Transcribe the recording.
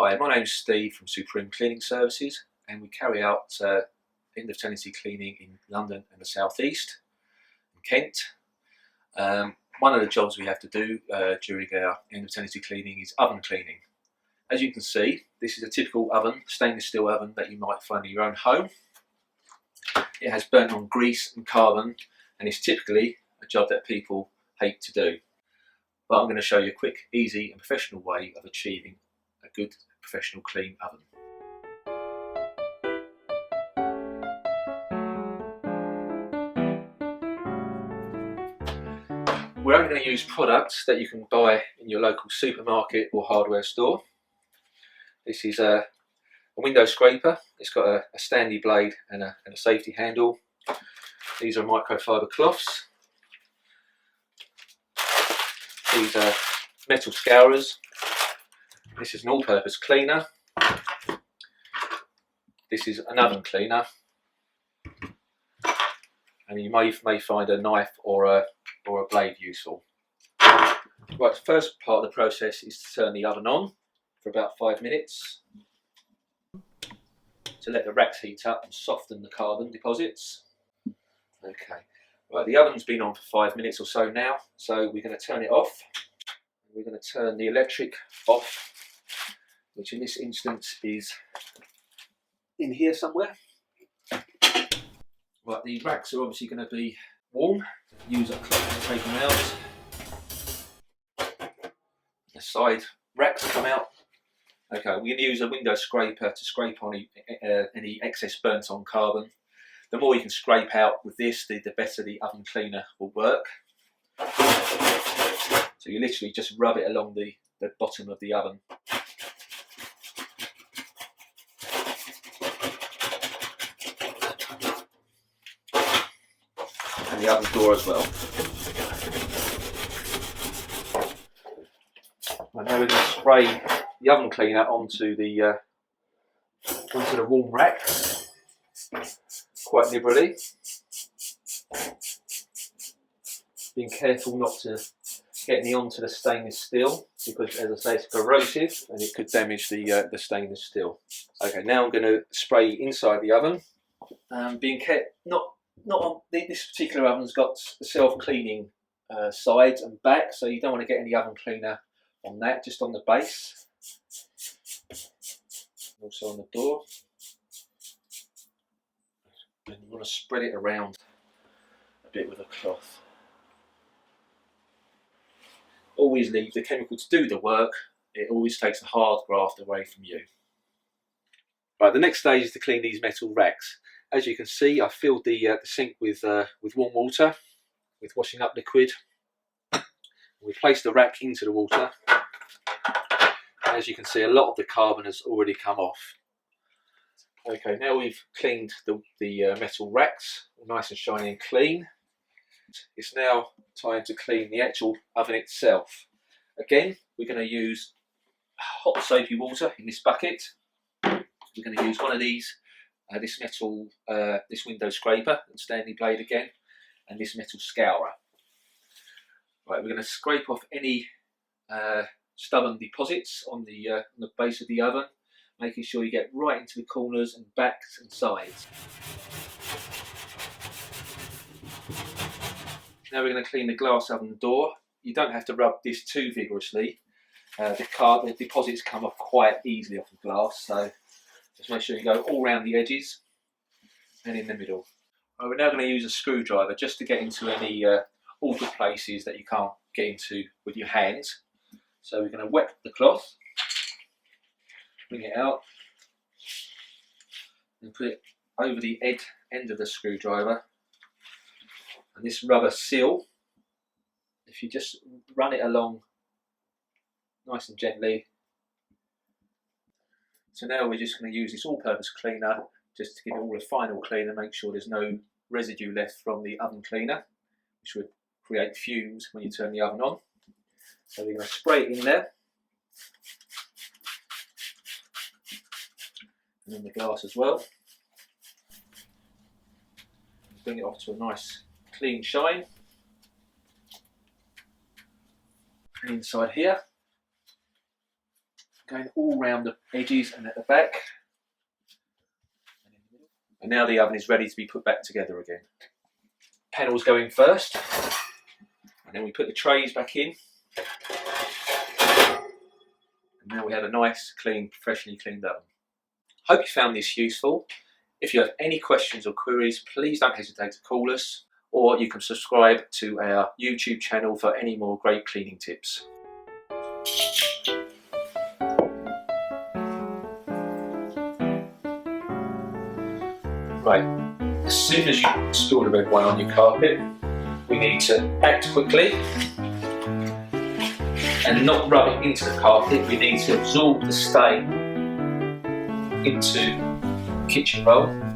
Hi, my name's Steve from Supreme Cleaning Services, and we carry out end of tenancy cleaning in London and the South East, in Kent. One of the jobs we have to do during our end of tenancy cleaning is oven cleaning. As you can see, this is a typical oven, stainless steel oven that you might find in your own home. It has burnt on grease and carbon, and is typically a job that people hate to do. But I'm going to show you a quick, easy and professional way of achieving a good professional clean oven. We're only going to use products that you can buy in your local supermarket or hardware store. This is a window scraper. It's got a standy blade and a safety handle. These are microfiber cloths. These are metal scourers. This is an all-purpose cleaner. This is an oven cleaner. And you may find a knife or a blade useful. Right, the first part of the process is to turn the oven on for about 5 minutes to let the racks heat up and soften the carbon deposits. Okay, right, the oven's been on for 5 minutes or so now, so we're going to turn it off. We're going to turn the electric off, which in this instance is in here somewhere. Right, the racks are obviously going to be warm. Use a cloth to take them out. The side racks come out. Okay, we're going to use a window scraper to scrape on any excess burnt on carbon. The more you can scrape out with this, the better the oven cleaner will work. So you literally just rub it along the bottom of the oven. And the oven door as well. And now we're going to spray the oven cleaner onto the warm racks quite liberally. Being careful not to get any onto the stainless steel, because as I say, it's corrosive and it could damage the stainless steel. Okay, now I'm going to spray inside the oven. Being careful, not on this particular oven's got self-cleaning sides and back, so you don't want to get any oven cleaner on that, just on the base. Also on the door. And you want to spread it around a bit with a cloth. Always leave the chemical to do the work. It always takes the hard graft away from you. Right, the next stage is to clean these metal racks. As you can see, I filled the sink with warm water, with washing up liquid. We placed the rack into the water. And as you can see, a lot of the carbon has already come off. Okay, now we've cleaned the metal racks, nice and shiny and clean. It's now time to clean the actual oven itself. Again, we're going to use hot soapy water in this bucket. We're going to use one of these, this window scraper and standing blade again, and this metal scourer. Right, we're going to scrape off any stubborn deposits on the base of the oven, making sure you get right into the corners and backs and sides. Now we're going to clean the glass oven door. You don't have to rub this too vigorously. The deposits come off quite easily off the glass, so just make sure you go all around the edges and in the middle. Right, we're now going to use a screwdriver just to get into any awkward places that you can't get into with your hands. So we're going to wet the cloth, bring it out, and put it over the end of the screwdriver. And this rubber seal, if you just run it along nice and gently. So now we're just going to use this all-purpose cleaner just to give it all a final clean and make sure there's no residue left from the oven cleaner, which would create fumes when you turn the oven on. So we're going to spray it in there. And in the glass as well. Bring it off to a nice clean shine. And inside here, going all round the edges and at the back. And now the oven is ready to be put back together again. Panels go in first, and then we put the trays back in. And now we have a nice, clean, professionally cleaned oven. Hope you found this useful. If you have any questions or queries, please don't hesitate to call us, or you can subscribe to our YouTube channel for any more great cleaning tips. Right, as soon as you spill the red wine on your carpet, we need to act quickly and not rub it into the carpet. We need to absorb the stain into the kitchen roll.